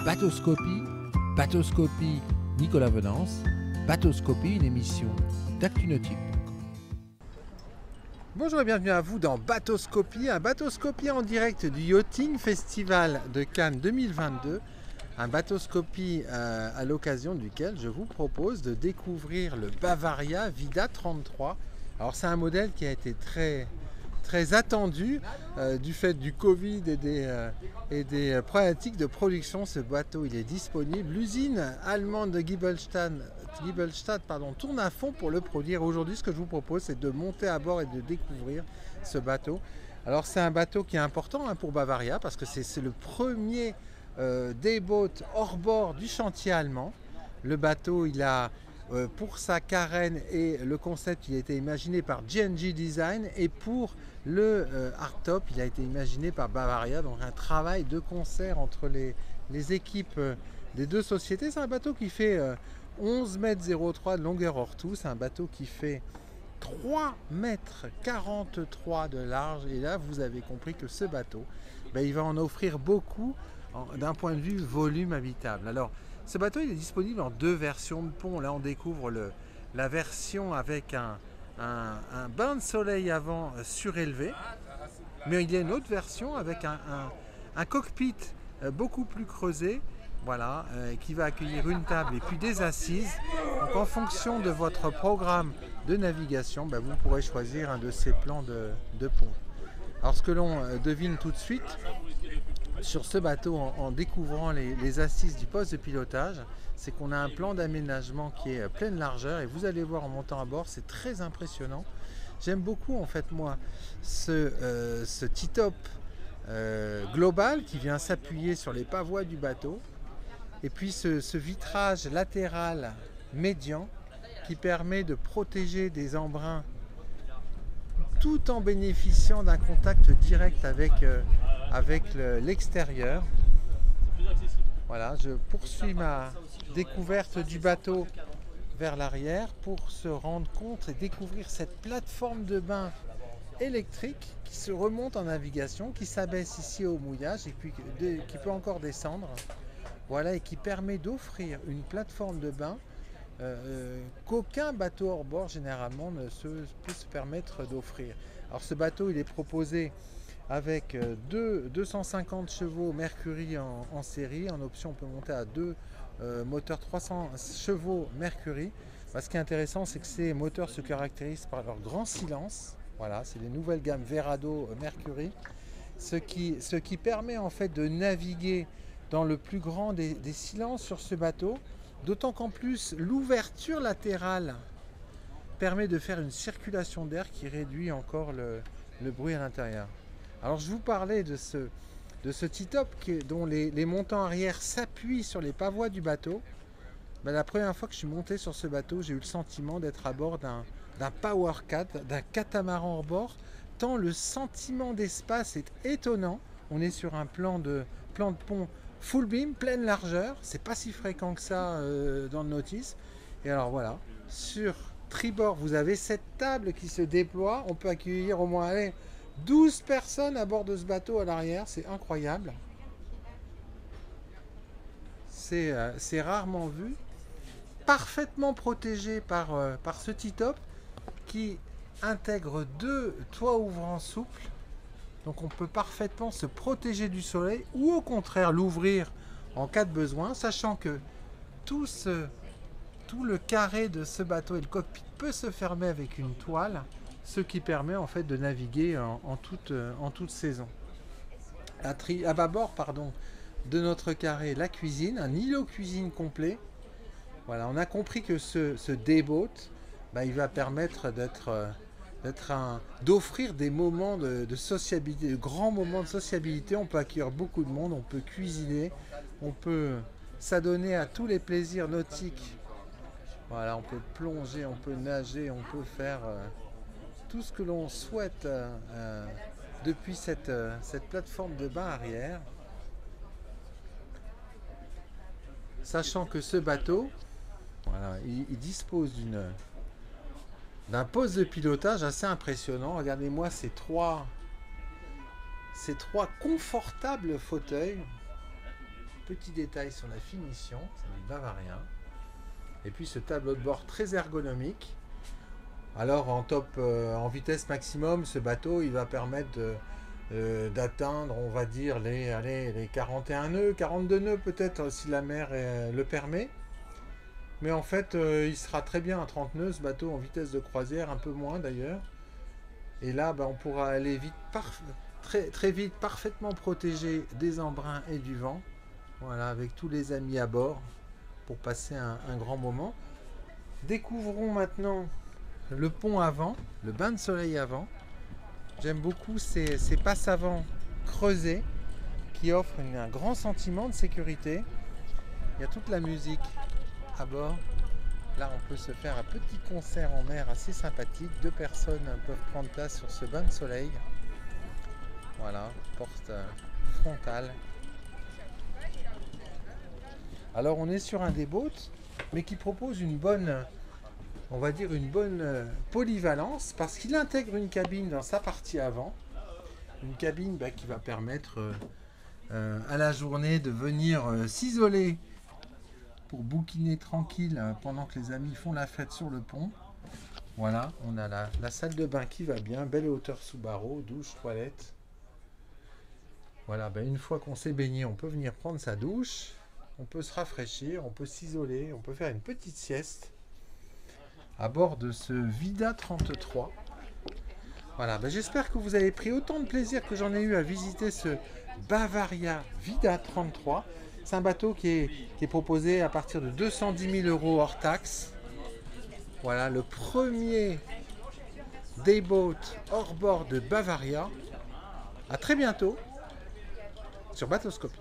Bateauscopie, Bateauscopie Nicolas Venance, Bateauscopie, une émission d'ActuNautique. Bonjour et bienvenue à vous dans Bateauscopie, un Bateauscopie en direct du Yachting Festival de Cannes 2022. Un Bateauscopie à l'occasion duquel je vous propose de découvrir le Bavaria Vida 33. Alors c'est un modèle qui a été très attendu du fait du Covid et des problématiques de production. Ce bateau il est disponible. L'usine allemande de Giebelstadt tourne à fond pour le produire. Aujourd'hui, ce que je vous propose, c'est de monter à bord et de découvrir ce bateau. Alors c'est un bateau qui est important pour Bavaria parce que c'est le premier dayboat hors bord du chantier allemand. Le bateau, il a pour sa carène et le concept, il a été imaginé par G&G Design, et pour le hardtop, il a été imaginé par Bavaria. Donc un travail de concert entre les équipes des deux sociétés. C'est un bateau qui fait 11,03 m de longueur hors tout. C'est un bateau qui fait 3,43 m de large. Et là, vous avez compris que ce bateau, il va en offrir beaucoup d'un point de vue volume habitable. Alors, ce bateau il est disponible en deux versions de pont. Là, on découvre la version avec un bain de soleil avant surélevé. Mais il y a une autre version avec un cockpit beaucoup plus creusé, voilà, qui va accueillir une table et puis des assises. Donc, en fonction de votre programme de navigation, vous pourrez choisir un de ces plans de pont. Alors, ce que l'on devine tout de suite sur ce bateau en découvrant les assises du poste de pilotage, c'est qu'on a un plan d'aménagement qui est pleine largeur, et vous allez voir en montant à bord, c'est très impressionnant. J'aime beaucoup en fait moi ce T-top global qui vient s'appuyer sur les pavois du bateau, et puis ce vitrage latéral médian qui permet de protéger des embruns tout en bénéficiant d'un contact direct avec l'extérieur. Voilà, je poursuis ma découverte du bateau vers l'arrière pour se rendre compte et découvrir cette plateforme de bain électrique qui se remonte en navigation, qui s'abaisse ici au mouillage et puis qui peut encore descendre. Voilà, et qui permet d'offrir une plateforme de bain qu'aucun bateau hors bord généralement ne peut se permettre d'offrir. Alors ce bateau il est proposé avec 250 chevaux Mercury en série. En option, on peut monter à deux moteurs 300 chevaux Mercury. Ce qui est intéressant, c'est que ces moteurs se caractérisent par leur grand silence. Voilà, c'est les nouvelles gammes Verado Mercury, ce qui permet en fait de naviguer dans le plus grand des silences sur ce bateau. D'autant qu'en plus, l'ouverture latérale permet de faire une circulation d'air qui réduit encore le bruit à l'intérieur. Alors je vous parlais de ce T-top dont les montants arrière s'appuient sur les pavois du bateau. La première fois que je suis monté sur ce bateau, j'ai eu le sentiment d'être à bord d'un powercat, d'un catamaran hors bord, tant le sentiment d'espace est étonnant. On est sur un plan de pont full beam, pleine largeur, c'est pas si fréquent que ça dans le notice. Et alors voilà, sur tribord, vous avez cette table qui se déploie, on peut accueillir au moins 12 personnes à bord de ce bateau à l'arrière, c'est incroyable. C'est rarement vu. Parfaitement protégé par ce T-top qui intègre deux toits ouvrants souples. Donc on peut parfaitement se protéger du soleil ou au contraire l'ouvrir en cas de besoin, sachant que tout le carré de ce bateau et le cockpit peut se fermer avec une toile, ce qui permet en fait de naviguer en toute saison. À bâbord de notre carré, la cuisine, un îlot cuisine complet. Voilà, on a compris que ce dayboat, il va permettre d'offrir des moments de sociabilité, de grands moments de sociabilité. On peut accueillir beaucoup de monde, on peut cuisiner, on peut s'adonner à tous les plaisirs nautiques. Voilà, on peut plonger, on peut nager, on peut faire tout ce que l'on souhaite depuis cette plateforme de bain arrière. Sachant que ce bateau, voilà, il dispose d'un poste de pilotage assez impressionnant. Regardez-moi ces trois confortables fauteuils petit détail sur la finition, c'est du Bavaria. Et puis ce tableau de bord très ergonomique. Alors en vitesse maximum, ce bateau il va permettre d'atteindre, on va dire, les 41 nœuds, 42 nœuds peut-être si la mer le permet. Mais en fait, il sera très bien à 30 nœuds ce bateau en vitesse de croisière, un peu moins d'ailleurs. Et là, on pourra aller vite, très vite, parfaitement protégé des embruns et du vent. Voilà, avec tous les amis à bord pour passer un grand moment. Découvrons maintenant le pont avant, le bain de soleil avant. J'aime beaucoup ces passes avant creusées qui offrent un grand sentiment de sécurité. Il y a toute la musique à bord. Là, on peut se faire un petit concert en mer assez sympathique. 2 personnes peuvent prendre place sur ce bain de soleil. Voilà, porte frontale. Alors, on est sur un des boats, mais qui propose une bonne, on va dire une bonne polyvalence, parce qu'il intègre une cabine dans sa partie avant. Une cabine qui va permettre à la journée de venir s'isoler pour bouquiner tranquille pendant que les amis font la fête sur le pont. Voilà, on a la salle de bain qui va bien, belle hauteur sous barreau, douche, toilette. Voilà, une fois qu'on s'est baigné, on peut venir prendre sa douche, on peut se rafraîchir, on peut s'isoler, on peut faire une petite sieste à bord de ce Vida 33. Voilà, j'espère que vous avez pris autant de plaisir que j'en ai eu à visiter ce Bavaria Vida 33. C'est un bateau qui est proposé à partir de 210 000 € hors taxe. Voilà, le premier dayboat hors bord de Bavaria. À très bientôt sur Bateauscopie.